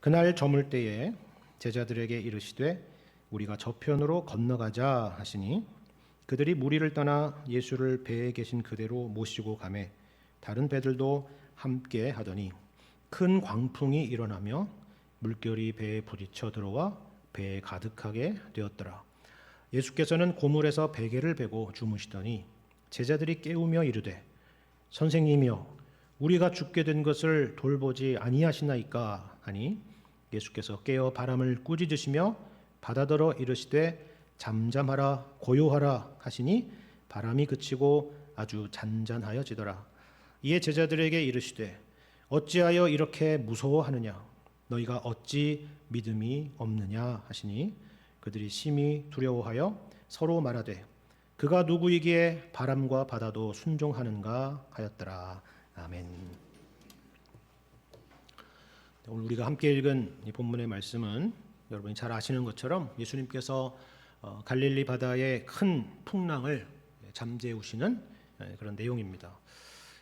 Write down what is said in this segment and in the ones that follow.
그날 저물 때에 제자들에게 이르시되 우리가 저편으로 건너가자 하시니 그들이 무리를 떠나 예수를 배에 계신 그대로 모시고 가매 다른 배들도 함께 하더니 큰 광풍이 일어나며 물결이 배에 부딪혀 들어와 배에 가득하게 되었더라. 예수께서는 고물에서 베개를 베고 주무시더니 제자들이 깨우며 이르되 선생님이여 우리가 죽게 된 것을 돌보지 아니하시나이까 하니 예수께서 깨어 바람을 꾸짖으시며 바다더러 이르시되 잠잠하라 고요하라 하시니 바람이 그치고 아주 잔잔하여지더라. 이에 제자들에게 이르시되 어찌하여 이렇게 무서워하느냐 너희가 어찌 믿음이 없느냐 하시니 그들이 심히 두려워하여 서로 말하되 그가 누구이기에 바람과 바다도 순종하는가 하였더라. 아멘. 오늘 우리가 함께 읽은 이 본문의 말씀은 여러분이 잘 아시는 것처럼 예수님께서 갈릴리 바다의 큰 풍랑을 잠재우시는 그런 내용입니다.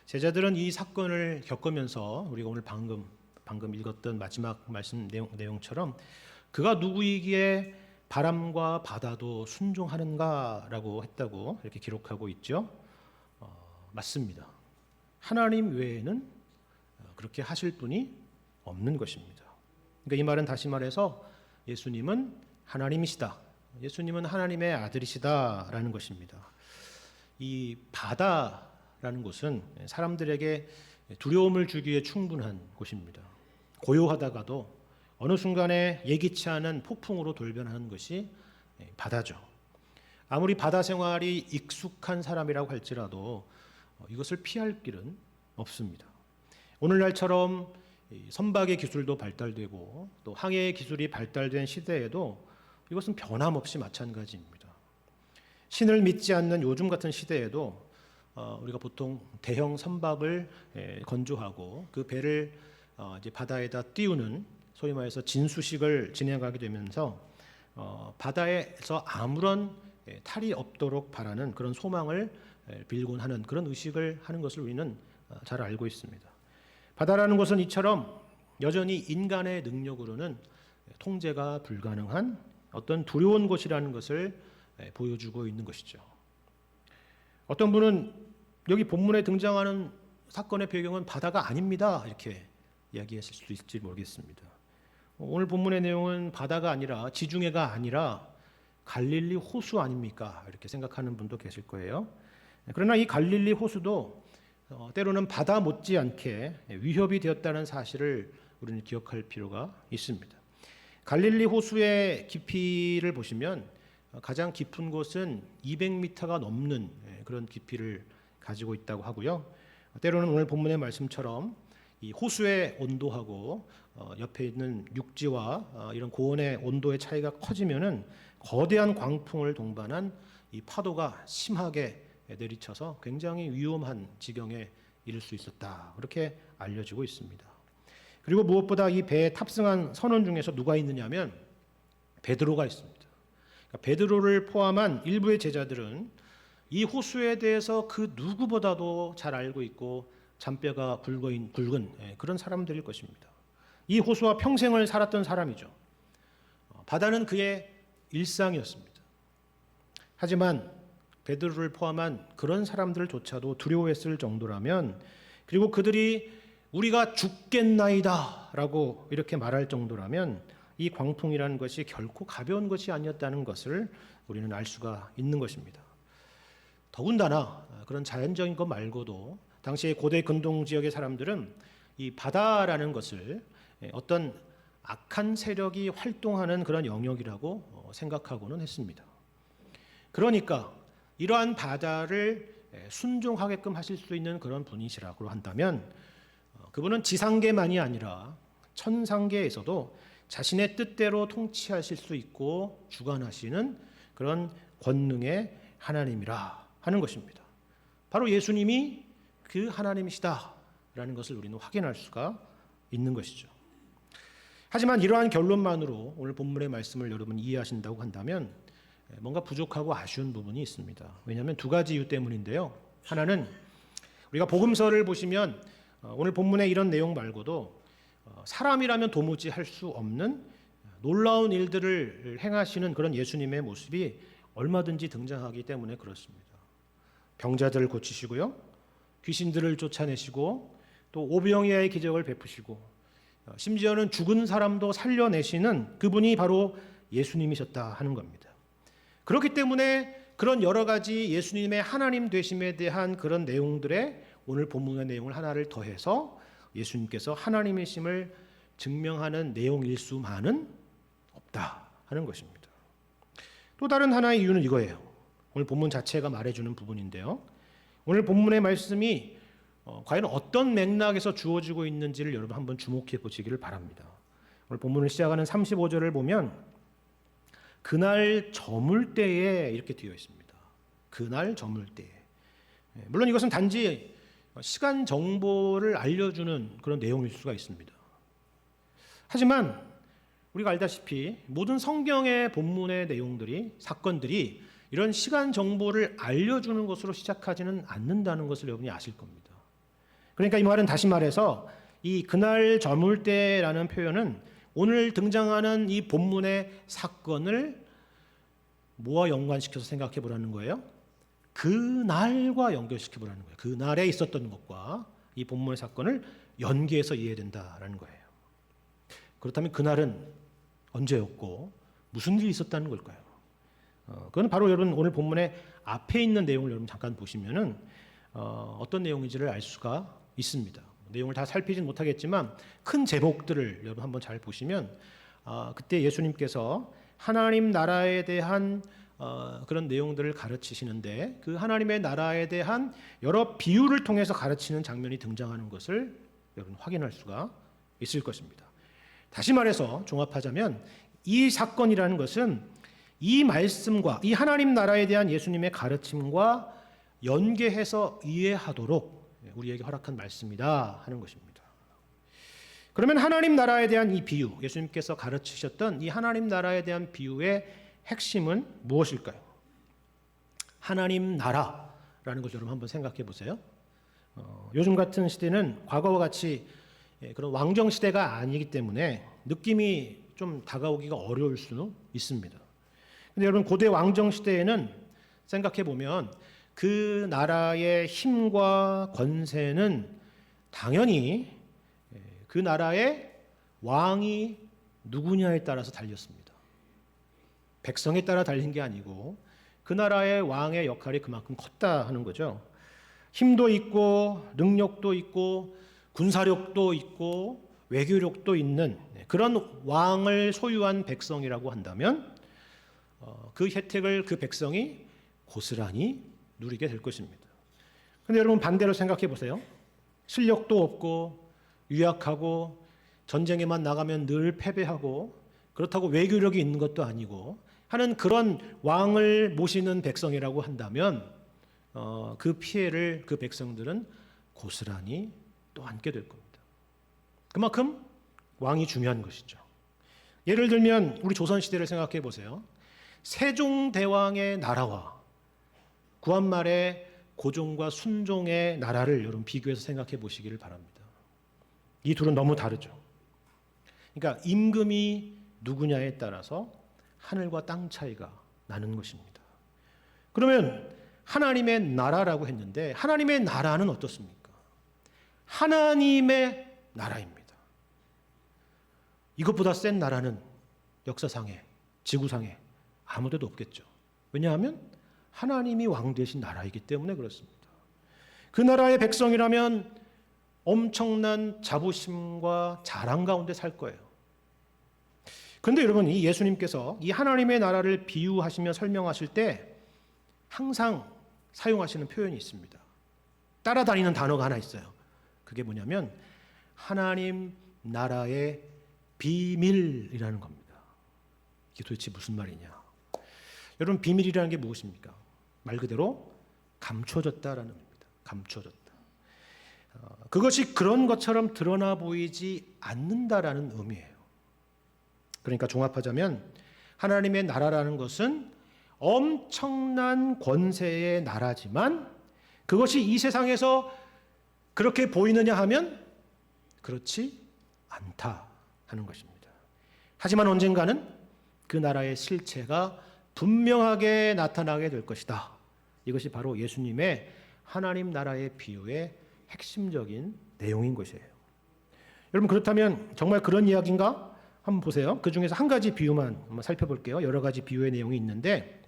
제자들은 이 사건을 겪으면서 우리가 오늘 방금 읽었던 마지막 말씀 내용처럼 그가 누구이기에 바람과 바다도 순종하는가라고 했다고 이렇게 기록하고 있죠. 맞습니다. 하나님 외에는 그렇게 하실 분이 없는 것입니다. 그러니까 이 말은 다시 말해서 예수님은 하나님이시다. 예수님은 하나님의 아들이시다라는 것입니다. 이 바다라는 곳은 사람들에게 두려움을 주기에 충분한 곳입니다. 고요하다가도 어느 순간에 예기치 않은 폭풍으로 돌변하는 것이 바다죠. 아무리 바다 생활이 익숙한 사람이라고 할지라도 이것을 피할 길은 없습니다. 오늘날처럼 선박의 기술도 발달되고 또 항해의 기술이 발달된 시대에도 이것은 변함없이 마찬가지입니다. 신을 믿지 않는 요즘 같은 시대에도 우리가 보통 대형 선박을 건조하고 그 배를 이제 바다에다 띄우는 소위 말해서 진수식을 진행하게 되면서 바다에서 아무런 탈이 없도록 바라는 그런 소망을 빌곤 하는 그런 의식을 하는 것을 우리는 잘 알고 있습니다. 바다라는 것은 이처럼 여전히 인간의 능력으로는 통제가 불가능한 어떤 두려운 곳이라는 것을 보여주고 있는 것이죠. 어떤 분은 여기 본문에 등장하는 사건의 배경은 바다가 아닙니다 이렇게 이야기하실 수도 있을지 모르겠습니다. 오늘 본문의 내용은 바다가 아니라 지중해가 아니라 갈릴리 호수 아닙니까 이렇게 생각하는 분도 계실 거예요. 그러나 이 갈릴리 호수도 때로는 바다 못지않게 위협이 되었다는 사실을 우리는 기억할 필요가 있습니다. 갈릴리 호수의 깊이를 보시면 가장 깊은 곳은 200m가 넘는 그런 깊이를 가지고 있다고 하고요. 때로는 오늘 본문의 말씀처럼 이 호수의 온도하고 옆에 있는 육지와 이런 고원의 온도의 차이가 커지면은 거대한 광풍을 동반한 이 파도가 심하게 내리쳐서 굉장히 위험한 지경에 이를 수 있었다. 그렇게 알려지고 있습니다. 그리고 무엇보다 이 배에 탑승한 선원 중에서 누가 있느냐면 베드로가 있습니다. 그러니까 베드로를 포함한 일부의 제자들은 이 호수에 대해서 그 누구보다도 잘 알고 있고 잔뼈가 굵은 그런 사람들일 것입니다. 이 호수와 평생을 살았던 사람이죠. 바다는 그의 일상이었습니다. 하지만 베드로를 포함한 그런 사람들조차도 두려워했을 정도라면, 그리고 그들이 우리가 죽겠나이다 라고 이렇게 말할 정도라면 이 광풍이라는 것이 결코 가벼운 것이 아니었다는 것을 우리는 알 수가 있는 것입니다. 더군다나 그런 자연적인 것 말고도 당시의 고대 근동 지역의 사람들은 이 바다라는 것을 어떤 악한 세력이 활동하는 그런 영역이라고 생각하고는 했습니다. 그러니까 이러한 바다를 순종하게끔 하실 수 있는 그런 분이시라고 한다면 그분은 지상계만이 아니라 천상계에서도 자신의 뜻대로 통치하실 수 있고 주관하시는 그런 권능의 하나님이라 하는 것입니다. 바로 예수님이 그 하나님이시다라는 것을 우리는 확인할 수가 있는 것이죠. 하지만 이러한 결론만으로 오늘 본문의 말씀을 여러분 이해하신다고 한다면 뭔가 부족하고 아쉬운 부분이 있습니다. 왜냐하면 두 가지 이유 때문인데요. 하나는 우리가 복음서를 보시면 오늘 본문의 이런 내용 말고도 사람이라면 도무지 할 수 없는 놀라운 일들을 행하시는 그런 예수님의 모습이 얼마든지 등장하기 때문에 그렇습니다. 병자들을 고치시고요, 귀신들을 쫓아내시고 또 오병이어의 기적을 베푸시고 심지어는 죽은 사람도 살려내시는 그분이 바로 예수님이셨다 하는 겁니다. 그렇기 때문에 그런 여러 가지 예수님의 하나님 되심에 대한 그런 내용들에 오늘 본문의 내용을 하나를 더해서 예수님께서 하나님이심을 증명하는 내용일 수만은 없다 하는 것입니다. 또 다른 하나의 이유는 이거예요. 오늘 본문 자체가 말해주는 부분인데요, 오늘 본문의 말씀이 과연 어떤 맥락에서 주어지고 있는지를 여러분 한번 주목해 보시기를 바랍니다. 오늘 본문을 시작하는 35절을 보면 그날 저물 때에 이렇게 되어 있습니다. 그날 저물 때에. 물론 이것은 단지 시간 정보를 알려주는 그런 내용일 수가 있습니다. 하지만 우리가 알다시피 모든 성경의 본문의 내용들이, 사건들이 이런 시간 정보를 알려주는 것으로 시작하지는 않는다는 것을 여러분이 아실 겁니다. 그러니까 이 말은 다시 말해서 이 그날 저물 때라는 표현은 오늘 등장하는 이 본문의 사건을 뭐와 연관시켜서 생각해 보라는 거예요? 그날과 연결시켜 보라는 거예요. 그날에 있었던 것과 이 본문의 사건을 연계해서 이해해야 된다라는 거예요. 그렇다면 그날은 언제였고 무슨 일이 있었다는 걸까요? 그건 바로 여러분 오늘 본문의 앞에 있는 내용을 여러분 잠깐 보시면은 어떤 내용인지를 알 수가 있습니다. 내용을 다 살피진 못하겠지만 큰 제목들을 여러분 한번 잘 보시면 그때 예수님께서 하나님 나라에 대한 그런 내용들을 가르치시는데 그 하나님의 나라에 대한 여러 비유를 통해서 가르치는 장면이 등장하는 것을 여러분 확인할 수가 있을 것입니다. 다시 말해서 종합하자면 이 사건이라는 것은 이 말씀과 이 하나님 나라에 대한 예수님의 가르침과 연계해서 이해하도록 우리에게 허락한 말씀이다 하는 것입니다. 그러면 하나님 나라에 대한 이 비유, 예수님께서 가르치셨던 이 하나님 나라에 대한 비유의 핵심은 무엇일까요? 하나님 나라라는 것을 여러분 한번 생각해 보세요. 요즘 같은 시대는 과거와 같이 그런 왕정 시대가 아니기 때문에 느낌이 좀 다가오기가 어려울 수는 있습니다. 근데 여러분 고대 왕정 시대에는 생각해 보면 그 나라의 힘과 권세는 당연히 그 나라의 왕이 누구냐에 따라서 달렸습니다. 백성에 따라 달린 게 아니고 그 나라의 왕의 역할이 그만큼 컸다 하는 거죠. 힘도 있고 능력도 있고 군사력도 있고 외교력도 있는 그런 왕을 소유한 백성이라고 한다면 그 혜택을 그 백성이 고스란히 누리게 될 것입니다. 그런데 여러분 반대로 생각해 보세요. 실력도 없고 유약하고 전쟁에만 나가면 늘 패배하고 그렇다고 외교력이 있는 것도 아니고 하는 그런 왕을 모시는 백성이라고 한다면 그 피해를 그 백성들은 고스란히 또 안게 될 겁니다. 그만큼 왕이 중요한 것이죠. 예를 들면 우리 조선시대를 생각해 보세요. 세종대왕의 나라와 구한말의 고종과 순종의 나라를 여러분 비교해서 생각해 보시기를 바랍니다. 이 둘은 너무 다르죠. 그러니까 임금이 누구냐에 따라서 하늘과 땅 차이가 나는 것입니다. 그러면 하나님의 나라라고 했는데 하나님의 나라는 어떻습니까? 하나님의 나라입니다. 이것보다 센 나라는 역사상에, 지구상에 아무데도 없겠죠. 왜냐하면 하나님이 왕 되신 나라이기 때문에 그렇습니다. 그 나라의 백성이라면 엄청난 자부심과 자랑 가운데 살 거예요. 그런데 여러분 이 예수님께서 이 하나님의 나라를 비유하시며 설명하실 때 항상 사용하시는 표현이 있습니다. 따라다니는 단어가 하나 있어요. 그게 뭐냐면 하나님 나라의 비밀이라는 겁니다. 이게 도대체 무슨 말이냐? 여러분 비밀이라는 게 무엇입니까? 말 그대로 감춰졌다라는 겁니다. 감춰졌다. 그것이 그런 것처럼 드러나 보이지 않는다라는 의미예요. 그러니까 종합하자면 하나님의 나라라는 것은 엄청난 권세의 나라지만 그것이 이 세상에서 그렇게 보이느냐 하면 그렇지 않다 하는 것입니다. 하지만 언젠가는 그 나라의 실체가 분명하게 나타나게 될 것이다. 이것이 바로 예수님의 하나님 나라의 비유의 핵심적인 내용인 것이에요. 여러분, 그렇다면 정말 그런 이야기인가? 한번 보세요. 그 중에서 한 가지 비유만 한번 살펴볼게요. 여러 가지 비유의 내용이 있는데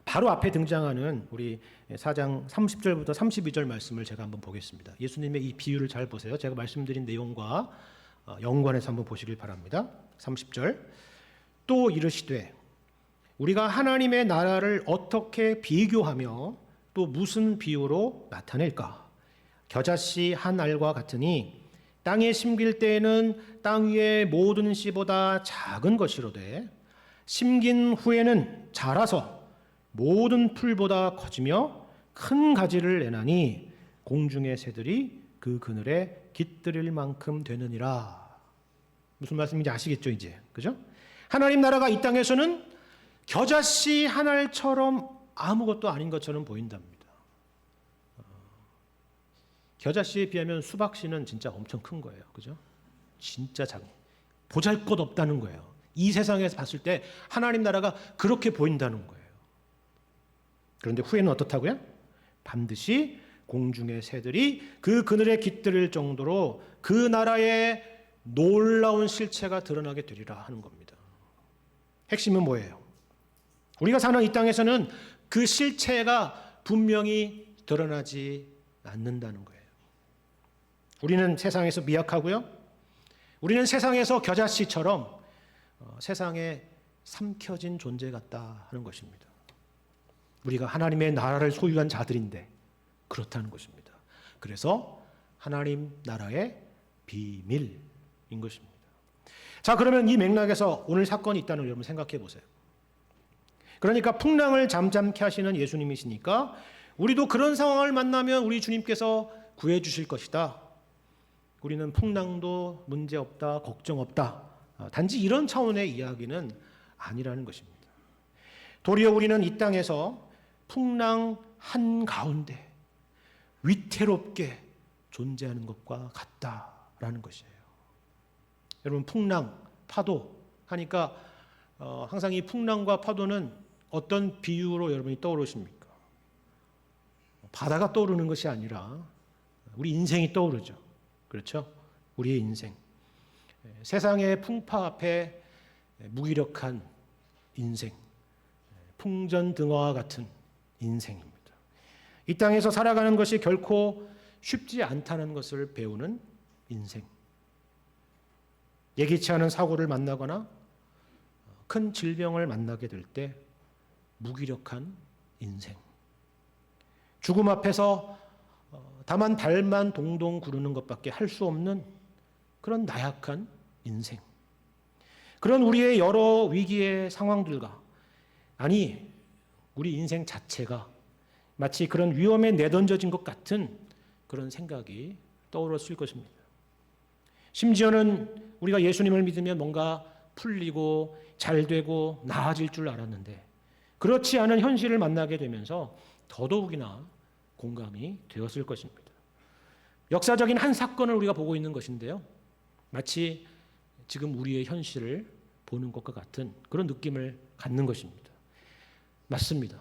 바로 앞에 등장하는 우리 4장 30절부터 32절 말씀을 제가 한번 보겠습니다. 예수님의 이 비유를 잘 보세요. 제가 말씀드린 내용과 연관해서 한번 보시길 바랍니다. 30절. 또 이르시되 우리가 하나님의 나라를 어떻게 비교하며 또 무슨 비유로 나타낼까? 겨자씨 한 알과 같으니 땅에 심길 때에는 땅 위의 모든 씨보다 작은 것이로되 심긴 후에는 자라서 모든 풀보다 커지며 큰 가지를 내나니 공중의 새들이 그 그늘에 깃들일 만큼 되느니라. 무슨 말씀인지 아시겠죠, 이제? 그죠? 하나님 나라가 이 땅에서는 겨자씨 한 알처럼 아무것도 아닌 것처럼 보인답니다. 겨자씨에 비하면 수박씨는 진짜 엄청 큰 거예요. 그죠? 진짜 작은. 보잘것없다는 거예요. 이 세상에서 봤을 때 하나님 나라가 그렇게 보인다는 거예요. 그런데 후에는 어떻다고요? 반드시 공중의 새들이 그 그늘에 깃들일 정도로 그 나라의 놀라운 실체가 드러나게 되리라 하는 겁니다. 핵심은 뭐예요? 우리가 사는 이 땅에서는 그 실체가 분명히 드러나지 않는다는 거예요. 우리는 세상에서 미약하고요. 우리는 세상에서 겨자씨처럼 세상에 삼켜진 존재 같다 하는 것입니다. 우리가 하나님의 나라를 소유한 자들인데 그렇다는 것입니다. 그래서 하나님 나라의 비밀인 것입니다. 자, 그러면 이 맥락에서 오늘 사건이 있다는 걸 여러분 생각해 보세요. 그러니까 풍랑을 잠잠케 하시는 예수님이시니까 우리도 그런 상황을 만나면 우리 주님께서 구해 주실 것이다. 우리는 풍랑도 문제없다, 걱정 없다. 단지 이런 차원의 이야기는 아니라는 것입니다. 도리어 우리는 이 땅에서 풍랑 한가운데 위태롭게 존재하는 것과 같다라는 것이에요. 여러분, 풍랑, 파도 하니까 항상 이 풍랑과 파도는 어떤 비유로 여러분이 떠오르십니까? 바다가 떠오르는 것이 아니라 우리 인생이 떠오르죠. 그렇죠? 우리의 인생. 세상의 풍파 앞에 무기력한 인생. 풍전등화와 같은 인생입니다. 이 땅에서 살아가는 것이 결코 쉽지 않다는 것을 배우는 인생. 예기치 않은 사고를 만나거나 큰 질병을 만나게 될 때 무기력한 인생. 죽음 앞에서 다만 발만 동동 구르는 것밖에 할 수 없는 그런 나약한 인생. 그런 우리의 여러 위기의 상황들과, 아니 우리 인생 자체가 마치 그런 위험에 내던져진 것 같은 그런 생각이 떠올랐을 것입니다. 심지어는 우리가 예수님을 믿으면 뭔가 풀리고 잘 되고 나아질 줄 알았는데 그렇지 않은 현실을 만나게 되면서 더더욱이나 공감이 되었을 것입니다. 역사적인 한 사건을 우리가 보고 있는 것인데요. 마치 지금 우리의 현실을 보는 것과 같은 그런 느낌을 갖는 것입니다. 맞습니다.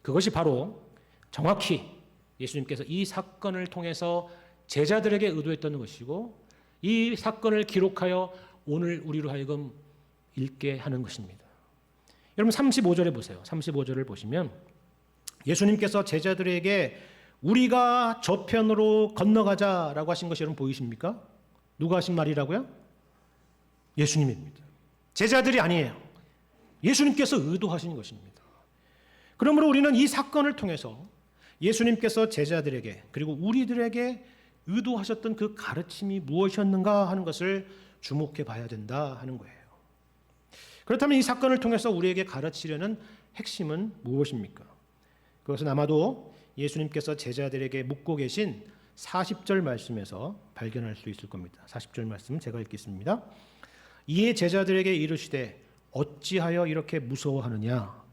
그것이 바로 정확히 예수님께서 이 사건을 통해서 제자들에게 의도했던 것이고 이 사건을 기록하여 오늘 우리로 하여금 읽게 하는 것입니다. 여러분 35절에 보세요. 35절을 보시면 예수님께서 제자들에게 우리가 저편으로 건너가자라고 하신 것이 여러분 보이십니까? 누가 하신 말이라고요? 예수님입니다. 제자들이 아니에요. 예수님께서 의도하신 것입니다. 그러므로 우리는 이 사건을 통해서 예수님께서 제자들에게 그리고 우리들에게 의도하셨던 그 가르침이 무엇이었는가 하는 것을 주목해 봐야 된다 하는 거예요. 그렇다면 이 사건을 통해서 우리에게 가르치려는 핵심은 무엇입니까? 그것은 아마도 예수님께서 제자들에게 묻고 계신 40절 말씀에서 발견할 수 있을 겁니다. 40절 말씀 제가 읽겠습니다. 이에 제자들에게 이르시되 어찌하여 이렇게 무서워하느냐?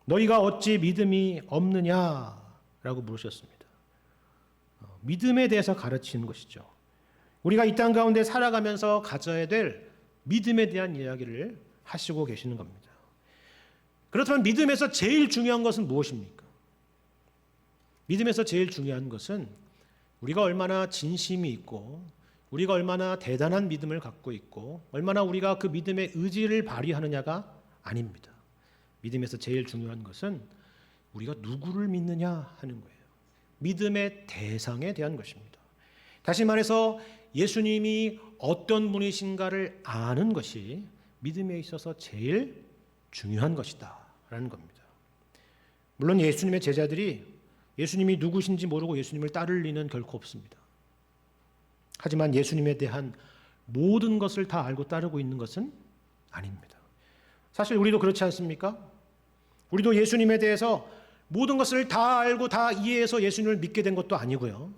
너희가 어찌 믿음이 없느냐? 라고 물으셨습니다. 믿음에 대해서 가르치는 것이죠. 우리가 이 땅 가운데 살아가면서 가져야 될 믿음에 대한 이야기를 하시고 계시는 겁니다. 그렇다면 믿음에서 제일 중요한 것은 무엇입니까? 믿음에서 제일 중요한 것은 우리가 얼마나 진심이 있고 우리가 얼마나 대단한 믿음을 갖고 있고 얼마나 우리가 그 믿음의 의지를 발휘하느냐가 아닙니다. 믿음에서 제일 중요한 것은 우리가 누구를 믿느냐 하는 거예요. 믿음의 대상에 대한 것입니다. 다시 말해서 예수님이 어떤 분이신가를 아는 것이 믿음에 있어서 제일 중요한 것이다 라는 겁니다. 물론 예수님의 제자들이 예수님이 누구신지 모르고 예수님을 따를 리는 결코 없습니다. 하지만 예수님에 대한 모든 것을 다 알고 따르고 있는 것은 아닙니다. 사실 우리도 그렇지 않습니까? 우리도 예수님에 대해서 모든 것을 다 알고 다 이해해서 예수님을 믿게 된 것도 아니고요.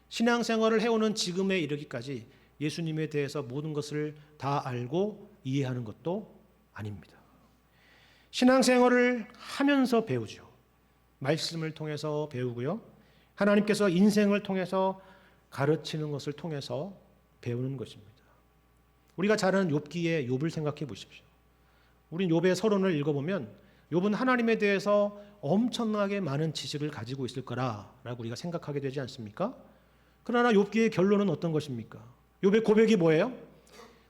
신앙생활을 해오는 지금에 이르기까지 예수님에 대해서 모든 것을 다 알고 이해하는 것도 아닙니다. 신앙생활을 하면서 배우죠. 말씀을 통해서 배우고요. 하나님께서 인생을 통해서 가르치는 것을 통해서 배우는 것입니다. 우리가 잘 아는 욥기의 욥을 생각해 보십시오. 우린 욥의 서론을 읽어보면 욥은 하나님에 대해서 엄청나게 많은 지식을 가지고 있을 거라라고 우리가 생각하게 되지 않습니까? 그러나 욥기의 결론은 어떤 것입니까? 욥의 고백이 뭐예요?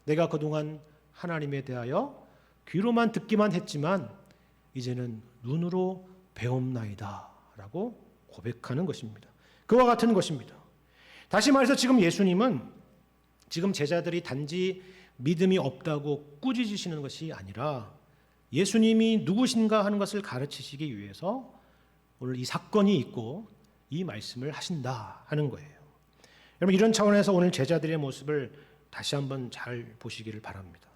내가 그동안 하나님에 대하여 귀로만 듣기만 했지만 이제는 눈으로 배움나이다 라고 고백하는 것입니다. 그와 같은 것입니다. 다시 말해서 지금 예수님은 지금 제자들이 단지 믿음이 없다고 꾸짖으시는 것이 아니라 예수님이 누구신가 하는 것을 가르치시기 위해서 오늘 이 사건이 있고 이 말씀을 하신다 하는 거예요. 여러분 이런 차원에서 오늘 제자들의 모습을 다시 한번 잘 보시기를 바랍니다.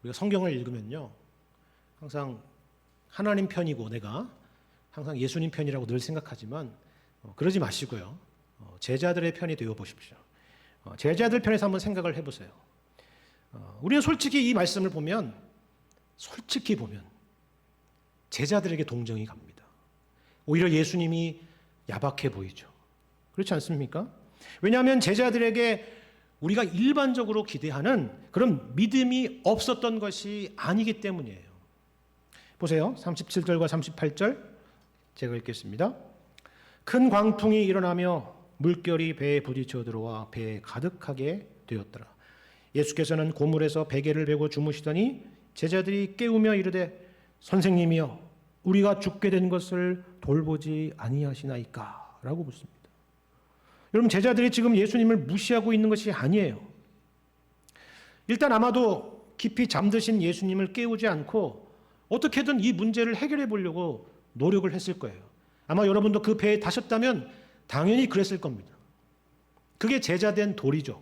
우리가 성경을 읽으면요. 항상 하나님 편이고 내가 항상 예수님 편이라고 늘 생각하지만 그러지 마시고요. 제자들의 편이 되어 보십시오. 제자들 편에서 한번 생각을 해보세요. 우리는 솔직히 이 말씀을 보면 제자들에게 동정이 갑니다. 오히려 예수님이 야박해 보이죠. 그렇지 않습니까? 왜냐하면 제자들에게 우리가 일반적으로 기대하는 그런 믿음이 없었던 것이 아니기 때문이에요. 보세요. 37절과 38절 제가 읽겠습니다. 큰 광풍이 일어나며 물결이 배에 부딪혀 들어와 배에 가득하게 되었더라. 예수께서는 고물에서 베개를 베고 주무시더니 제자들이 깨우며 이르되 선생님이여 우리가 죽게 된 것을 돌보지 아니하시나이까 라고 묻습니다. 여러분 제자들이 지금 예수님을 무시하고 있는 것이 아니에요. 일단 아마도 깊이 잠드신 예수님을 깨우지 않고 어떻게든 이 문제를 해결해 보려고 노력을 했을 거예요. 아마 여러분도 그 배에 타셨다면 당연히 그랬을 겁니다. 그게 제자된 도리죠.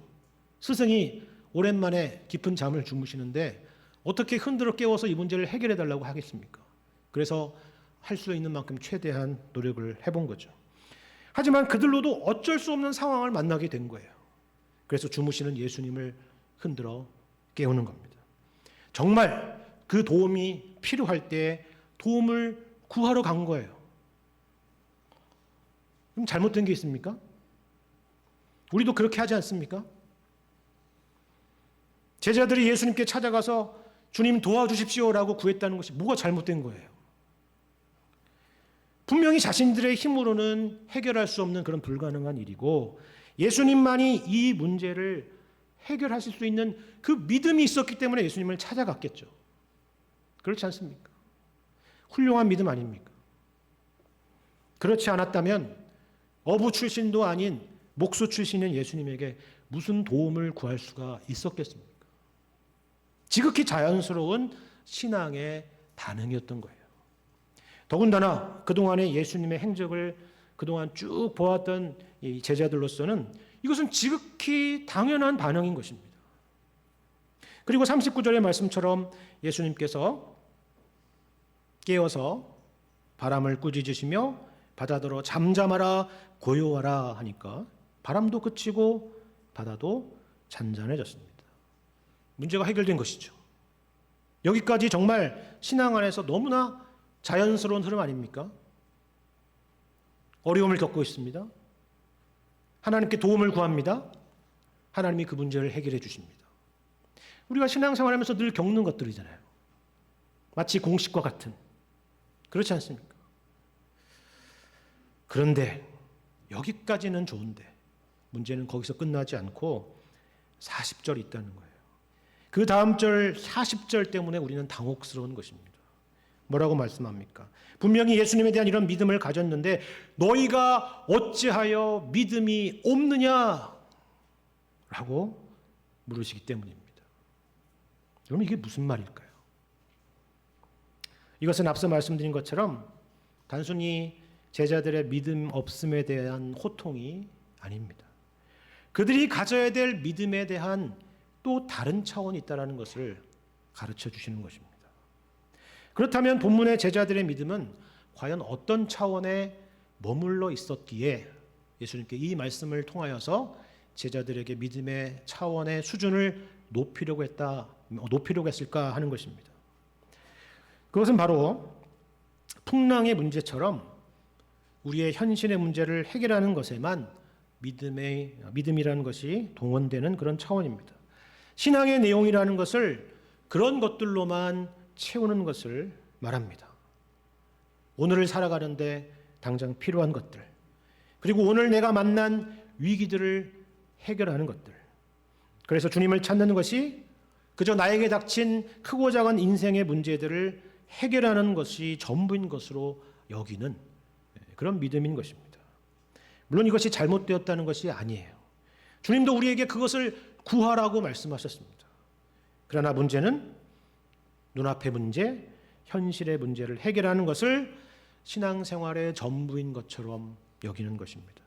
스승이 오랜만에 깊은 잠을 주무시는데 어떻게 흔들어 깨워서 이 문제를 해결해 달라고 하겠습니까? 그래서 할 수 있는 만큼 최대한 노력을 해본 거죠. 하지만 그들로도 어쩔 수 없는 상황을 만나게 된 거예요. 그래서 주무시는 예수님을 흔들어 깨우는 겁니다. 정말 그 도움이 필요할 때 도움을 구하러 간 거예요. 그럼 잘못된 게 있습니까? 우리도 그렇게 하지 않습니까? 제자들이 예수님께 찾아가서 주님 도와주십시오라고 구했다는 것이 뭐가 잘못된 거예요? 분명히 자신들의 힘으로는 해결할 수 없는 그런 불가능한 일이고 예수님만이 이 문제를 해결하실 수 있는 그 믿음이 있었기 때문에 예수님을 찾아갔겠죠. 그렇지 않습니까? 훌륭한 믿음 아닙니까? 그렇지 않았다면 어부 출신도 아닌 목수 출신인 예수님에게 무슨 도움을 구할 수가 있었겠습니까? 지극히 자연스러운 신앙의 반응이었던 거예요. 더군다나 그동안의 예수님의 행적을 그동안 쭉 보았던 이 제자들로서는 이것은 지극히 당연한 반응인 것입니다. 그리고 39절의 말씀처럼 예수님께서 깨어서 바람을 꾸짖으시며 바다더러 잠잠하라 고요하라 하니까 바람도 그치고 바다도 잔잔해졌습니다. 문제가 해결된 것이죠. 여기까지 정말 신앙 안에서 너무나 자연스러운 흐름 아닙니까? 어려움을 겪고 있습니다. 하나님께 도움을 구합니다. 하나님이 그 문제를 해결해 주십니다. 우리가 신앙생활하면서 늘 겪는 것들이잖아요. 마치 공식과 같은. 그렇지 않습니까? 그런데 여기까지는 좋은데 문제는 거기서 끝나지 않고 40절이 있다는 거예요. 그 다음 절 40절 때문에 우리는 당혹스러운 것입니다. 뭐라고 말씀합니까? 분명히 예수님에 대한 이런 믿음을 가졌는데 너희가 어찌하여 믿음이 없느냐? 라고 물으시기 때문입니다. 여러분 이게 무슨 말일까요? 이것은 앞서 말씀드린 것처럼 단순히 제자들의 믿음 없음에 대한 호통이 아닙니다. 그들이 가져야 될 믿음에 대한 또 다른 차원이 있다는 것을 가르쳐 주시는 것입니다. 그렇다면 본문의 제자들의 믿음은 과연 어떤 차원에 머물러 있었기에 예수님께 이 말씀을 통하여서 제자들에게 믿음의 차원의 수준을 높이려고 했을까 하는 것입니다. 그것은 바로 풍랑의 문제처럼 우리의 현실의 문제를 해결하는 것에만 믿음이라는 것이 동원되는 그런 차원입니다. 신앙의 내용이라는 것을 그런 것들로만 채우는 것을 말합니다. 오늘을 살아가는데 당장 필요한 것들, 그리고 오늘 내가 만난 위기들을 해결하는 것들. 그래서 주님을 찾는 것이 그저 나에게 닥친 크고 작은 인생의 문제들을 해결하는 것이 전부인 것으로 여기는 그런 믿음인 것입니다. 물론 이것이 잘못되었다는 것이 아니에요. 주님도 우리에게 그것을 구하라고 말씀하셨습니다. 그러나 문제는 눈앞의 문제, 현실의 문제를 해결하는 것을 신앙생활의 전부인 것처럼 여기는 것입니다.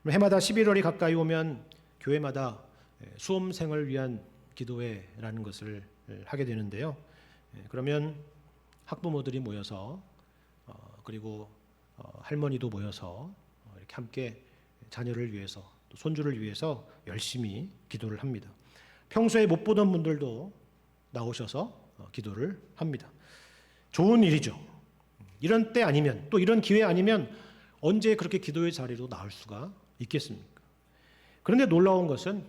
해마다 11월이 가까이 오면 교회마다 수험생을 위한 기도회라는 것을 하게 되는데요. 그러면 학부모들이 모여서 그리고 할머니도 모여서 이렇게 함께 자녀를 위해서 또 손주를 위해서 열심히 기도를 합니다. 평소에 못 보던 분들도 나오셔서 기도를 합니다. 좋은 일이죠. 이런 때 아니면 또 이런 기회 아니면 언제 그렇게 기도의 자리로 나올 수가 있겠습니까? 그런데 놀라운 것은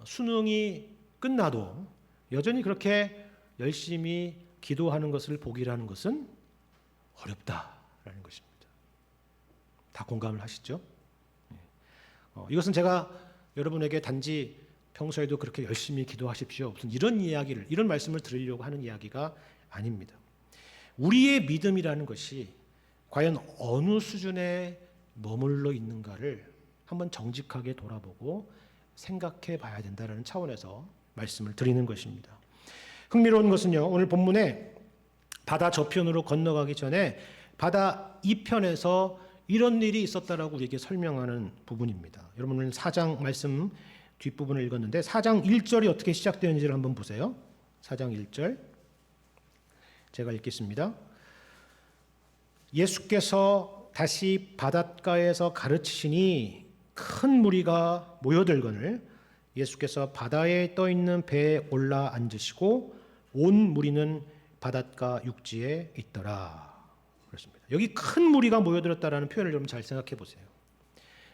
수능이 끝나도 여전히 그렇게 열심히 기도하는 것을 보기라는 것은 어렵다라는 것입니다. 다 공감을 하시죠? 이것은 제가 여러분에게 단지 평소에도 그렇게 열심히 기도하십시오, 무슨 이런 말씀을 드리려고 하는 이야기가 아닙니다. 우리의 믿음이라는 것이 과연 어느 수준에 머물러 있는가를 한번 정직하게 돌아보고 생각해 봐야 된다는 차원에서 말씀을 드리는 것입니다. 흥미로운 것은요, 오늘 본문에 바다 저편으로 건너가기 전에 바다 이편에서 이런 일이 있었다라고 우리에게 설명하는 부분입니다. 여러분은 4장 말씀 뒷부분을 읽었는데 4장 1절이 어떻게 시작되는지를 한번 보세요. 4장 1절 제가 읽겠습니다. 예수께서 다시 바닷가에서 가르치시니 큰 무리가 모여들거늘 예수께서 바다에 떠있는 배에 올라 앉으시고 온 무리는 바닷가 육지에 있더라. 그렇습니다. 여기 큰 무리가 모여들었다라는 표현을 좀 잘 생각해 보세요.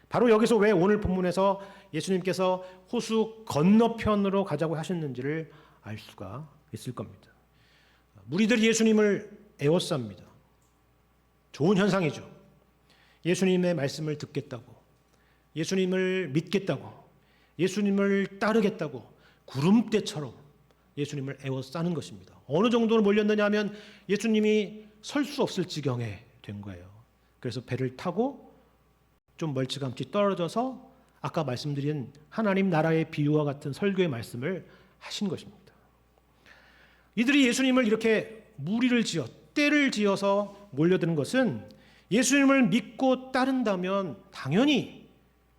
바로 여기서 왜 오늘 본문에서 예수님께서 호수 건너편으로 가자고 하셨는지를 알 수가 있을 겁니다. 무리들이 예수님을 에워쌉니다. 좋은 현상이죠. 예수님의 말씀을 듣겠다고, 예수님을 믿겠다고, 예수님을 따르겠다고 구름대처럼 예수님을 에워싸는 것입니다. 어느 정도로 몰렸느냐 하면 예수님이 설 수 없을 지경에 된 거예요. 그래서 배를 타고 좀 멀찌감치 떨어져서 아까 말씀드린 하나님 나라의 비유와 같은 설교의 말씀을 하신 것입니다. 이들이 예수님을 이렇게 무리를 지어 떼를 지어서 몰려드는 것은 예수님을 믿고 따른다면 당연히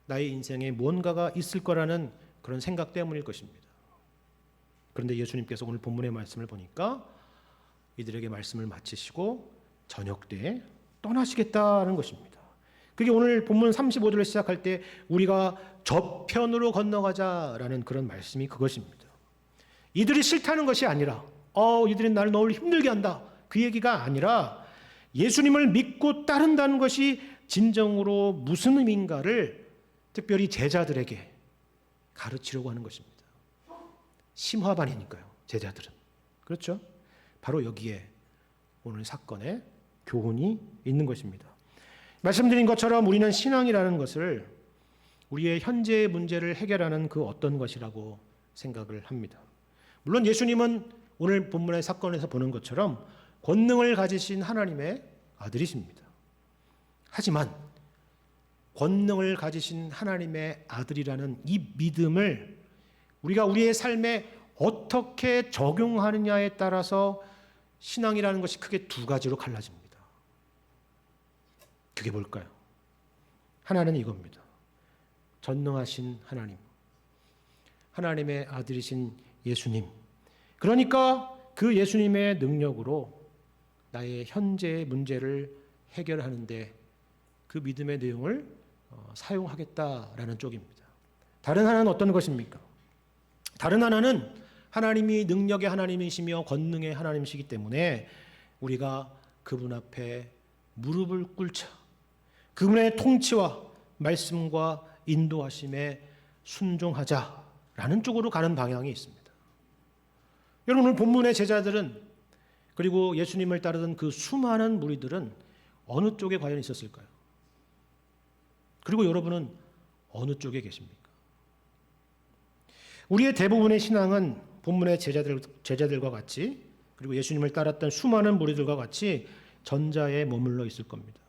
나의 인생에 뭔가가 있을 거라는 그런 생각 때문일 것입니다. 그런데 예수님께서 오늘 본문의 말씀을 보니까 이들에게 말씀을 마치시고 저녁 때에 떠나시겠다는 것입니다. 그게 오늘 본문 35절을 시작할 때 우리가 저편으로 건너가자라는 그런 말씀이 그것입니다. 이들이 싫다는 것이 아니라 이들이 나를 너무 힘들게 한다, 그 얘기가 아니라 예수님을 믿고 따른다는 것이 진정으로 무슨 의미인가를 특별히 제자들에게 가르치려고 하는 것입니다. 심화반이니까요, 제자들은. 그렇죠? 바로 여기에 오늘 사건에 교훈이 있는 것입니다. 말씀드린 것처럼 우리는 신앙이라는 것을 우리의 현재의 문제를 해결하는 그 어떤 것이라고 생각을 합니다. 물론 예수님은 오늘 본문의 사건에서 보는 것처럼 권능을 가지신 하나님의 아들이십니다. 하지만 권능을 가지신 하나님의 아들이라는 이 믿음을 우리가 우리의 삶에 어떻게 적용하느냐에 따라서 신앙이라는 것이 크게 두 가지로 갈라집니다. 그게 뭘까요? 하나는 이겁니다. 전능하신 하나님, 하나님의 아들이신 예수님. 그러니까 그 예수님의 능력으로 나의 현재의 문제를 해결하는데 그 믿음의 내용을 사용하겠다라는 쪽입니다. 다른 하나는 어떤 것입니까? 다른 하나는 하나님이 능력의 하나님이시며 권능의 하나님이시기 때문에 우리가 그분 앞에 무릎을 꿇자 그분의 통치와 말씀과 인도하심에 순종하자라는 쪽으로 가는 방향이 있습니다. 여러분, 오늘 본문의 제자들은 그리고 예수님을 따르던 그 수많은 무리들은 어느 쪽에 과연 있었을까요? 그리고 여러분은 어느 쪽에 계십니까? 우리의 대부분의 신앙은 본문의 제자들과 같이 그리고 예수님을 따랐던 수많은 무리들과 같이 전자에 머물러 있을 겁니다.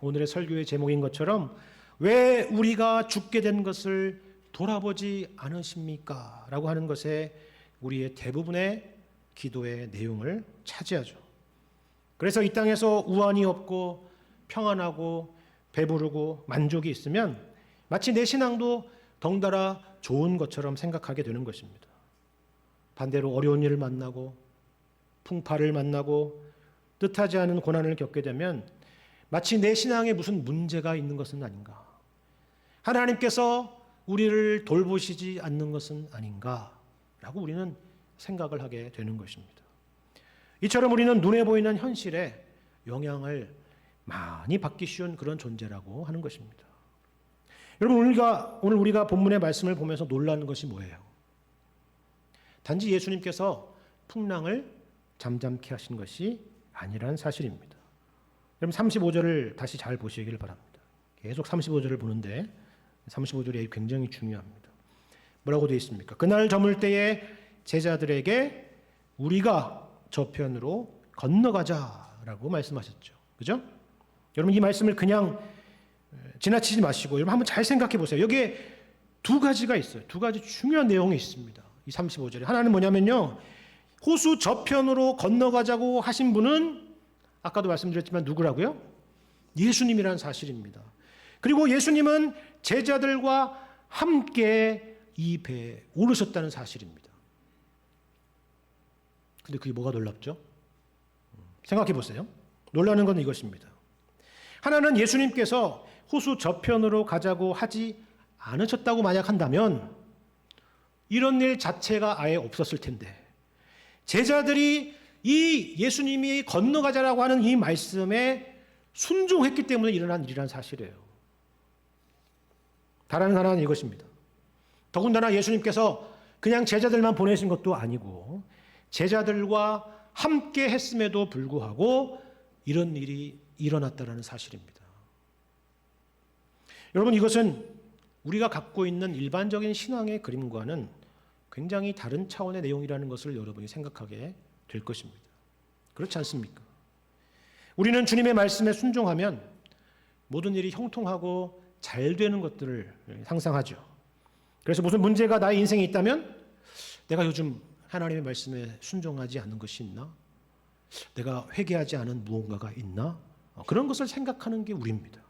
오늘의 설교의 제목인 것처럼 왜 우리가 죽게 된 것을 돌아보지 않으십니까? 라고 하는 것에 우리의 대부분의 기도의 내용을 차지하죠. 그래서 이 땅에서 우환이 없고 평안하고 배부르고 만족이 있으면 마치 내 신앙도 덩달아 좋은 것처럼 생각하게 되는 것입니다. 반대로 어려운 일을 만나고 풍파를 만나고 뜻하지 않은 고난을 겪게 되면 마치 내 신앙에 무슨 문제가 있는 것은 아닌가, 하나님께서 우리를 돌보시지 않는 것은 아닌가라고 우리는 생각을 하게 되는 것입니다. 이처럼 우리는 눈에 보이는 현실에 영향을 많이 받기 쉬운 그런 존재라고 하는 것입니다. 여러분, 오늘 우리가 본문의 말씀을 보면서 놀라는 것이 뭐예요? 단지 예수님께서 풍랑을 잠잠케 하신 것이 아니라는 사실입니다. 여러분, 35절을 다시 잘 보시길 바랍니다. 계속 35절을 보는데 35절이 굉장히 중요합니다. 뭐라고 되어 있습니까? 그날 저물 때에 제자들에게 우리가 저편으로 건너가자라고 말씀하셨죠. 그죠? 여러분, 이 말씀을 그냥 지나치지 마시고 여러분 한번 잘 생각해 보세요. 여기에 두 가지가 있어요. 두 가지 중요한 내용이 있습니다. 이 35절에. 하나는 뭐냐면요, 호수 저편으로 건너가자고 하신 분은 아까도 말씀드렸지만 누구라고요? 예수님이라는 사실입니다. 그리고 예수님은 제자들과 함께 이 배에 오르셨다는 사실입니다. 근데 그게 뭐가 놀랍죠? 생각해 보세요. 놀라는 건 이것입니다. 하나는 예수님께서 호수 저편으로 가자고 하지 않으셨다고 만약 한다면 이런 일 자체가 아예 없었을 텐데, 제자들이 이 예수님이 건너가자라고 하는 이 말씀에 순종했기 때문에 일어난 일이란 사실이에요. 다른 하나는 이것입니다. 더군다나 예수님께서 그냥 제자들만 보내신 것도 아니고 제자들과 함께 했음에도 불구하고 이런 일이 일어났다는 사실입니다. 여러분, 이것은 우리가 갖고 있는 일반적인 신앙의 그림과는 굉장히 다른 차원의 내용이라는 것을 여러분이 생각하게 될 것입니다. 그렇지 않습니까? 우리는 주님의 말씀에 순종하면 모든 일이 형통하고 잘 되는 것들을 상상하죠. 그래서 무슨 문제가 나의 인생에 있다면 내가 요즘 하나님의 말씀에 순종하지 않는 것이 있나? 내가 회개하지 않은 무언가가 있나? 그런 것을 생각하는 게 우리입니다.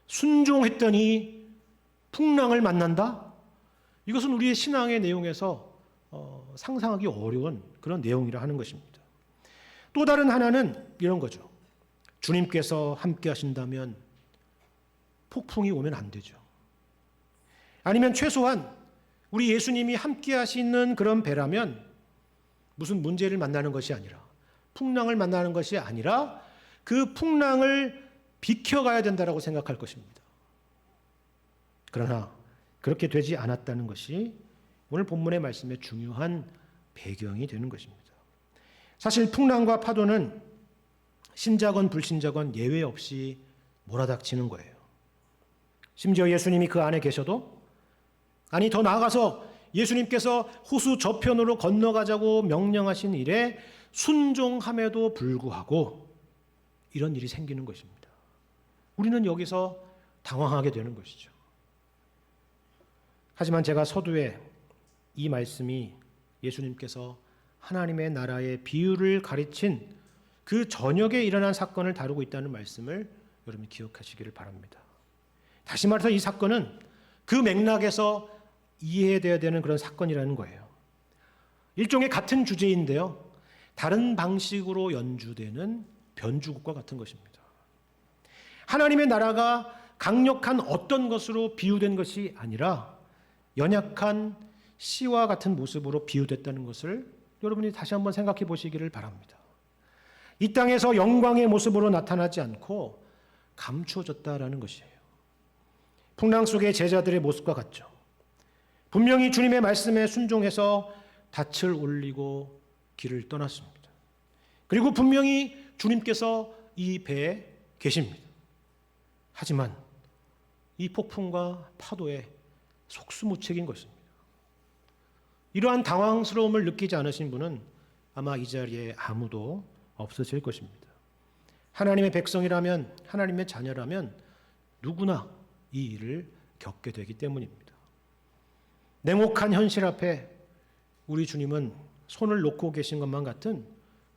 순종했더니 풍랑을 만난다? 이것은 우리의 신앙의 내용에서 상상하기 어려운 그런 내용이라 하는 것입니다. 또 다른 하나는 이런 거죠. 주님께서 함께 하신다면 폭풍이 오면 안 되죠. 아니면 최소한 우리 예수님이 함께 하시는 그런 배라면 무슨 문제를 만나는 것이 아니라, 풍랑을 만나는 것이 아니라 그 풍랑을 비켜가야 된다라고 생각할 것입니다. 그러나 그렇게 되지 않았다는 것이 오늘 본문의 말씀의 중요한 배경이 되는 것입니다. 사실 풍랑과 파도는 신자건 불신자건 예외 없이 몰아닥치는 거예요. 심지어 예수님이 그 안에 계셔도, 아니 더 나아가서 예수님께서 호수 저편으로 건너가자고 명령하신 일에 순종함에도 불구하고 이런 일이 생기는 것입니다. 우리는 여기서 당황하게 되는 것이죠. 하지만 제가 서두에 이 말씀이 예수님께서 하나님의 나라의 비유를 가르친 그 저녁에 일어난 사건을 다루고 있다는 말씀을 여러분이 기억하시기를 바랍니다. 다시 말해서 이 사건은 그 맥락에서 이해되어야 되는 그런 사건이라는 거예요. 일종의 같은 주제인데요, 다른 방식으로 연주되는 변주곡과 같은 것입니다. 하나님의 나라가 강력한 어떤 것으로 비유된 것이 아니라 연약한 씨와 같은 모습으로 비유됐다는 것을 여러분이 다시 한번 생각해 보시기를 바랍니다. 이 땅에서 영광의 모습으로 나타나지 않고 감추어졌다라는 것이에요. 풍랑 속의 제자들의 모습과 같죠. 분명히 주님의 말씀에 순종해서 닻을 올리고 길을 떠났습니다. 그리고 분명히 주님께서 이 배에 계십니다. 하지만 이 폭풍과 파도에 속수무책인 것입니다. 이러한 당황스러움을 느끼지 않으신 분은 아마 이 자리에 아무도 없으실 것입니다. 하나님의 백성이라면, 하나님의 자녀라면 누구나 이 일을 겪게 되기 때문입니다. 냉혹한 현실 앞에 우리 주님은 손을 놓고 계신 것만 같은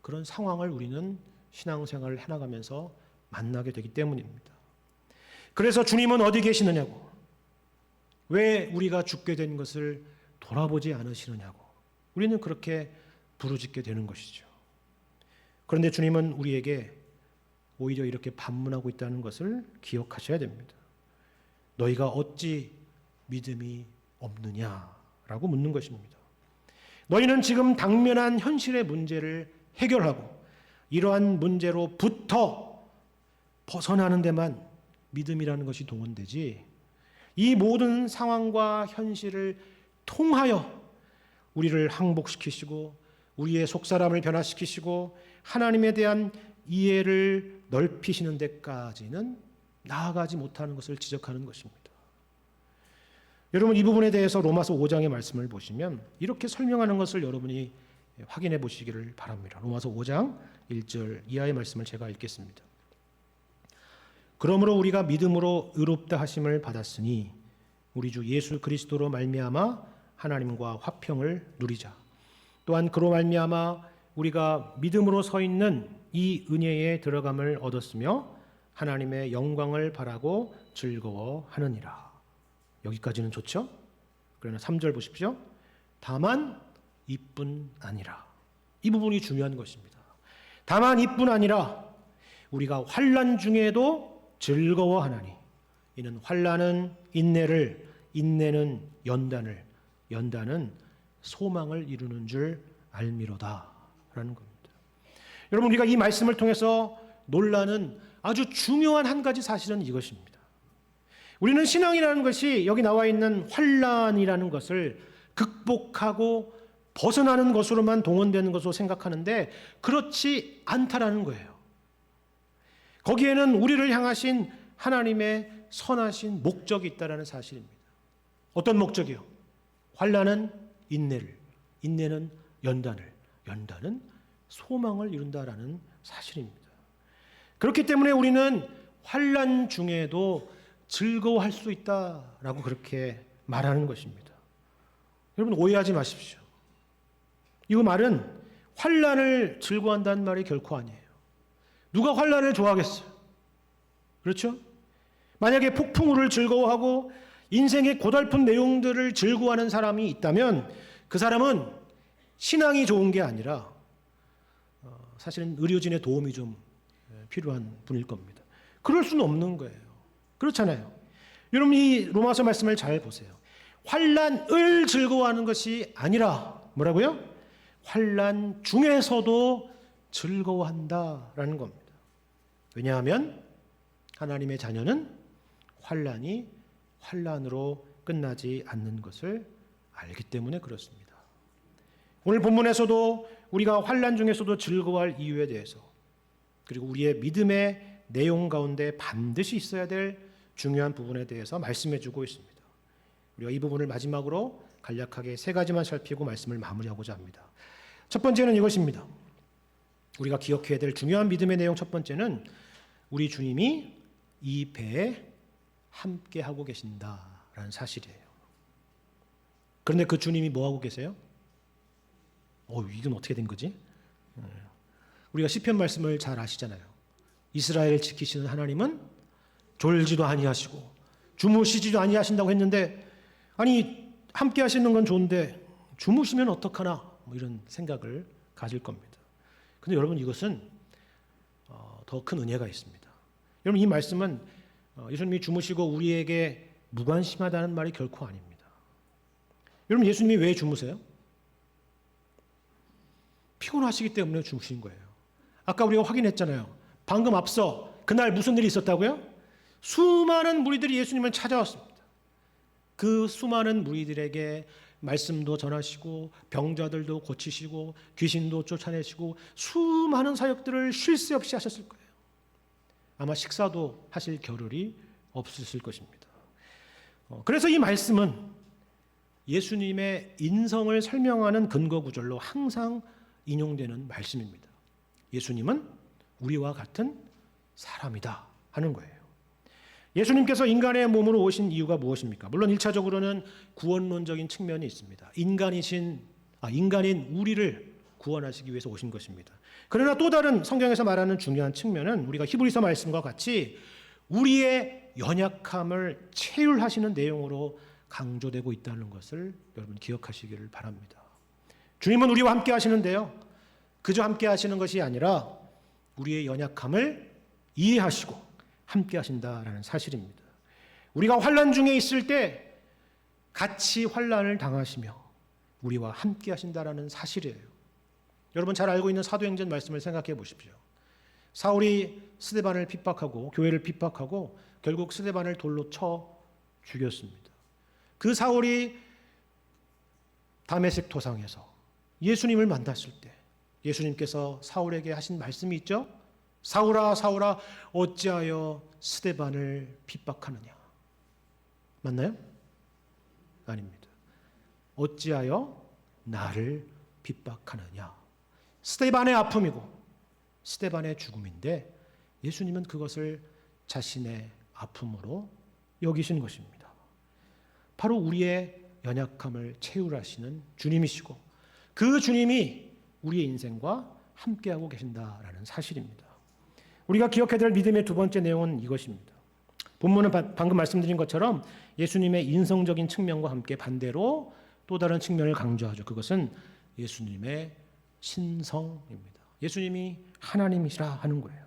그런 상황을 우리는 신앙생활을 해나가면서 만나게 되기 때문입니다. 그래서 주님은 어디 계시느냐고, 왜 우리가 죽게 된 것을 돌아보지 않으시느냐고 우리는 그렇게 부르짖게 되는 것이죠. 그런데 주님은 우리에게 오히려 이렇게 반문하고 있다는 것을 기억하셔야 됩니다. 너희가 어찌 믿음이 없느냐라고 묻는 것입니다. 너희는 지금 당면한 현실의 문제를 해결하고 이러한 문제로부터 벗어나는 데만 믿음이라는 것이 동원되지, 이 모든 상황과 현실을 통하여 우리를 항복시키시고 우리의 속사람을 변화시키시고 하나님에 대한 이해를 넓히시는 데까지는 나아가지 못하는 것을 지적하는 것입니다. 여러분, 이 부분에 대해서 로마서 5장의 말씀을 보시면 이렇게 설명하는 것을 여러분이 확인해 보시기를 바랍니다. 로마서 5장 1절 이하의 말씀을 제가 읽겠습니다. 그러므로 우리가 믿음으로 의롭다 하심을 받았으니 우리 주 예수 그리스도로 말미암아 하나님과 화평을 누리자. 또한 그로 말미암아 우리가 믿음으로 서 있는 이 은혜에 들어감을 얻었으며 하나님의 영광을 바라고 즐거워하느니라. 여기까지는 좋죠? 그러나 3절 보십시오. 다만 이뿐 아니라. 이 부분이 중요한 것입니다. 다만 이뿐 아니라 우리가 환난 중에도 즐거워하나니 이는 환난은 인내를, 인내는 연단을, 연단은 소망을 이루는 줄 알미로다 라는 겁니다. 여러분, 우리가 이 말씀을 통해서 놀라는 아주 중요한 한 가지 사실은 이것입니다. 우리는 신앙이라는 것이 여기 나와 있는 환난이라는 것을 극복하고 벗어나는 것으로만 동원되는 것으로 생각하는데 그렇지 않다라는 거예요. 거기에는 우리를 향하신 하나님의 선하신 목적이 있다라는 사실입니다. 어떤 목적이요? 환난은 인내를, 인내는 연단을, 연단은 소망을 이룬다라는 사실입니다. 그렇기 때문에 우리는 환난 중에도 즐거워할 수 있다라고 그렇게 말하는 것입니다. 여러분, 오해하지 마십시오. 이 말은 환난을 즐거워한다는 말이 결코 아니에요. 누가 환난을 좋아하겠어요? 그렇죠? 만약에 폭풍우를 즐거워하고 인생의 고달픈 내용들을 즐거워하는 사람이 있다면 그 사람은 신앙이 좋은 게 아니라 사실은 의료진의 도움이 좀 필요한 분일 겁니다. 그럴 수는 없는 거예요. 그렇잖아요. 여러분, 이 로마서 말씀을 잘 보세요. 환난을 즐거워하는 것이 아니라 뭐라고요? 환난 중에서도 즐거워한다라는 겁니다. 왜냐하면 하나님의 자녀는 환난이 환난으로 끝나지 않는 것을 알기 때문에 그렇습니다. 오늘 본문에서도 우리가 환난 중에서도 즐거워할 이유에 대해서, 그리고 우리의 믿음의 내용 가운데 반드시 있어야 될 중요한 부분에 대해서 말씀해 주고 있습니다. 우리가 이 부분을 마지막으로 간략하게 세 가지만 살피고 말씀을 마무리하고자 합니다. 첫 번째는 이것입니다. 우리가 기억해야 될 중요한 믿음의 내용 첫 번째는 우리 주님이 이 배에 함께 하고 계신다라는 사실이에요. 그런데 그 주님이 뭐 하고 계세요? 이건 어떻게 된 거지? 우리가 시편 말씀을 잘 아시잖아요. 이스라엘을 지키시는 하나님은 졸지도 아니하시고 주무시지도 아니하신다고 했는데, 아니 함께 하시는 건 좋은데 주무시면 어떡하나, 이런 생각을 가질 겁니다. 근데 여러분, 이것은 더 큰 은혜가 있습니다. 여러분, 이 말씀은 예수님이 주무시고 우리에게 무관심하다는 말이 결코 아닙니다. 여러분, 예수님이 왜 주무세요? 피곤하시기 때문에 주무신 거예요. 아까 우리가 확인했잖아요. 방금 앞서 그날 무슨 일이 있었다고요? 수많은 무리들이 예수님을 찾아왔습니다. 그 수많은 무리들에게 말씀도 전하시고 병자들도 고치시고 귀신도 쫓아내시고 수많은 사역들을 쉴 새 없이 하셨을 거예요. 아마 식사도 하실 겨를이 없으실 것입니다. 그래서 이 말씀은 예수님의 인성을 설명하는 근거 구절로 항상 인용되는 말씀입니다. 예수님은 우리와 같은 사람이다 하는 거예요. 예수님께서 인간의 몸으로 오신 이유가 무엇입니까? 물론 1차적으로는 구원론적인 측면이 있습니다. 인간인 우리를 구원하시기 위해서 오신 것입니다. 그러나 또 다른 성경에서 말하는 중요한 측면은 우리가 히브리서 말씀과 같이 우리의 연약함을 체휼하시는 내용으로 강조되고 있다는 것을 여러분 기억하시기를 바랍니다. 주님은 우리와 함께 하시는데요, 그저 함께 하시는 것이 아니라 우리의 연약함을 이해하시고 함께 하신다라는 사실입니다. 우리가 환난 중에 있을 때 같이 환난을 당하시며 우리와 함께 하신다라는 사실이에요. 여러분 잘 알고 있는 사도행전 말씀을 생각해 보십시오. 사울이 스데반을 핍박하고 교회를 핍박하고 결국 스데반을 돌로 쳐 죽였습니다. 그 사울이 다메섹 도상에서 예수님을 만났을 때 예수님께서 사울에게 하신 말씀이 있죠. 사울아 사울아 어찌하여 스데반을 핍박하느냐. 맞나요? 아닙니다. 어찌하여 나를 핍박하느냐. 스데반의 아픔이고 스데반의 죽음인데 예수님은 그것을 자신의 아픔으로 여기신 것입니다. 바로 우리의 연약함을 채울하시는 주님이시고 그 주님이 우리의 인생과 함께하고 계신다라는 사실입니다. 우리가 기억해야 될 믿음의 두 번째 내용은 이것입니다. 본문은 방금 말씀드린 것처럼 예수님의 인성적인 측면과 함께 반대로 또 다른 측면을 강조하죠. 그것은 예수님의 신성입니다. 예수님이 하나님이시라 하는 거예요.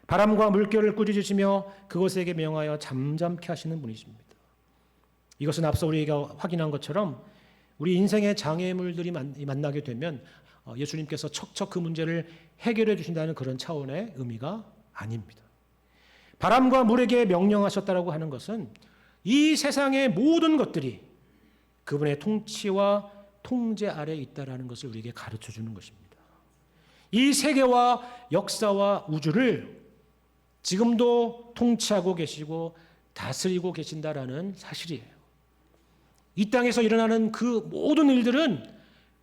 바람과 물결을 꾸짖으시며 그것에게 명하여 잠잠케 하시는 분이십니다. 이것은 앞서 우리가 확인한 것처럼 우리 인생의 장애물들이 만나게 되면 예수님께서 척척 그 문제를 해결해 주신다는 그런 차원의 의미가 아닙니다. 바람과 물에게 명령하셨다라고 하는 것은 이 세상의 모든 것들이 그분의 통치와 통제 아래에 있다라는 것을 우리에게 가르쳐 주는 것입니다. 이 세계와 역사와 우주를 지금도 통치하고 계시고 다스리고 계신다라는 사실이에요. 이 땅에서 일어나는 그 모든 일들은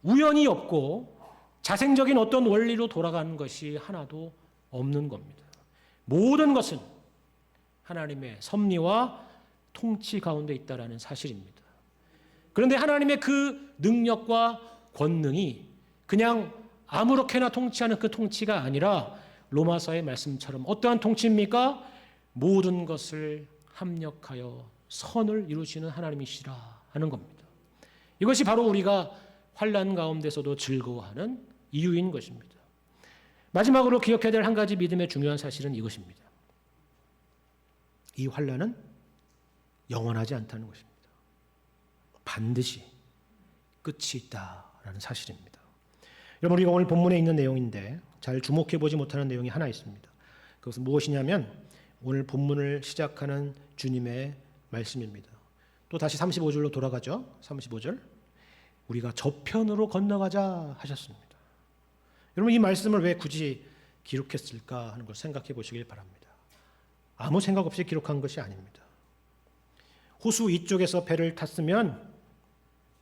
우연이 없고 자생적인 어떤 원리로 돌아가는 것이 하나도 없는 겁니다. 모든 것은 하나님의 섭리와 통치 가운데 있다라는 사실입니다. 그런데 하나님의 그 능력과 권능이 그냥 아무렇게나 통치하는 그 통치가 아니라 로마서의 말씀처럼 어떠한 통치입니까? 모든 것을 합력하여 선을 이루시는 하나님이시라 하는 겁니다. 이것이 바로 우리가 환난 가운데서도 즐거워하는 이유인 것입니다. 마지막으로 기억해야 될 한 가지 믿음의 중요한 사실은 이것입니다. 이 환난은 영원하지 않다는 것입니다. 반드시 끝이 있다라는 사실입니다. 여러분 우리가 오늘 본문에 있는 내용인데 잘 주목해 보지 못하는 내용이 하나 있습니다. 그것은 무엇이냐면 오늘 본문을 시작하는 주님의 말씀입니다. 또 다시 35절로 돌아가죠. 35절. 우리가 저편으로 건너가자 하셨습니다. 여러분 이 말씀을 왜 굳이 기록했을까 하는 걸 생각해 보시길 바랍니다. 아무 생각 없이 기록한 것이 아닙니다. 호수 이쪽에서 배를 탔으면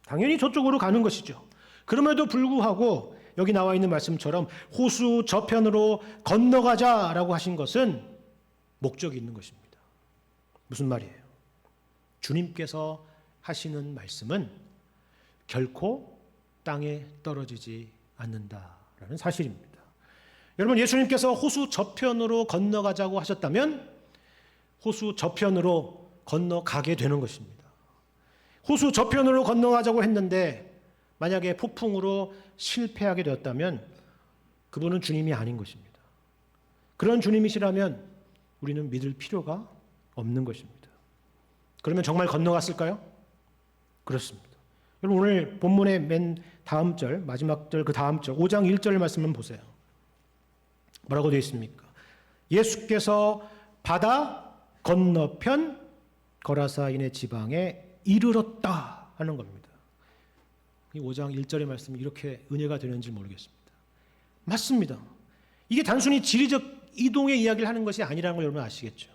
당연히 저쪽으로 가는 것이죠. 그럼에도 불구하고 여기 나와 있는 말씀처럼 호수 저편으로 건너가자라고 하신 것은 목적이 있는 것입니다. 무슨 말이에요? 주님께서 하시는 말씀은 결코 땅에 떨어지지 않는다라는 사실입니다. 여러분 예수님께서 호수 저편으로 건너가자고 하셨다면 호수 저편으로 건너가게 되는 것입니다. 호수 저편으로 건너가자고 했는데 만약에 폭풍으로 실패하게 되었다면 그분은 주님이 아닌 것입니다. 그런 주님이시라면 우리는 믿을 필요가 없는 것입니다. 그러면 정말 건너갔을까요? 그렇습니다. 여러분 오늘 본문의 맨 다음 절, 마지막 절, 그 다음 절 5장 1절 말씀을 보세요. 뭐라고 되어 있습니까? 예수께서 바다 건너편 거라사인의 지방에 이르렀다 하는 겁니다. 이 5장 1절의 말씀이 이렇게 은혜가 되는지 모르겠습니다. 맞습니다. 이게 단순히 지리적 이동의 이야기를 하는 것이 아니라는 걸 여러분 아시겠죠?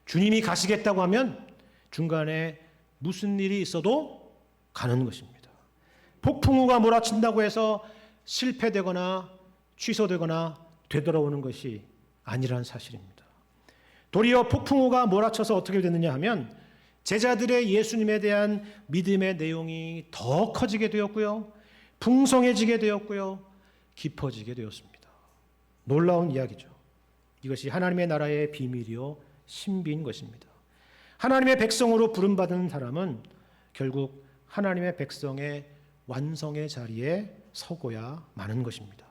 주님이 가시겠다고 하면 중간에 무슨 일이 있어도 가는 것입니다. 폭풍우가 몰아친다고 해서 실패되거나 취소되거나 되돌아오는 것이 아니라는 사실입니다. 도리어 폭풍우가 몰아쳐서 어떻게 됐느냐 하면 제자들의 예수님에 대한 믿음의 내용이 더 커지게 되었고요. 풍성해지게 되었고요. 깊어지게 되었습니다. 놀라운 이야기죠. 이것이 하나님의 나라의 비밀이요 신비인 것입니다. 하나님의 백성으로 부름받은 사람은 결국 하나님의 백성의 완성의 자리에 서고야 마는 것입니다.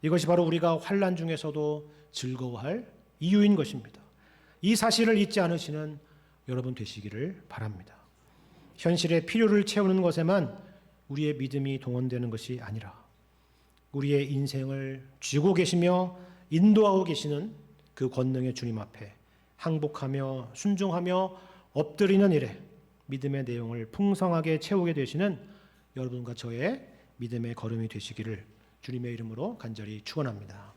이것이 바로 우리가 환난 중에서도 즐거워할 이유인 것입니다. 이 사실을 잊지 않으시는 여러분 되시기를 바랍니다. 현실의 필요를 채우는 것에만 우리의 믿음이 동원되는 것이 아니라 우리의 인생을 쥐고 계시며 인도하고 계시는 그 권능의 주님 앞에 항복하며 순종하며 엎드리는 일에 믿음의 내용을 풍성하게 채우게 되시는 여러분과 저의 믿음의 걸음이 되시기를 주님의 이름으로 간절히 축원합니다.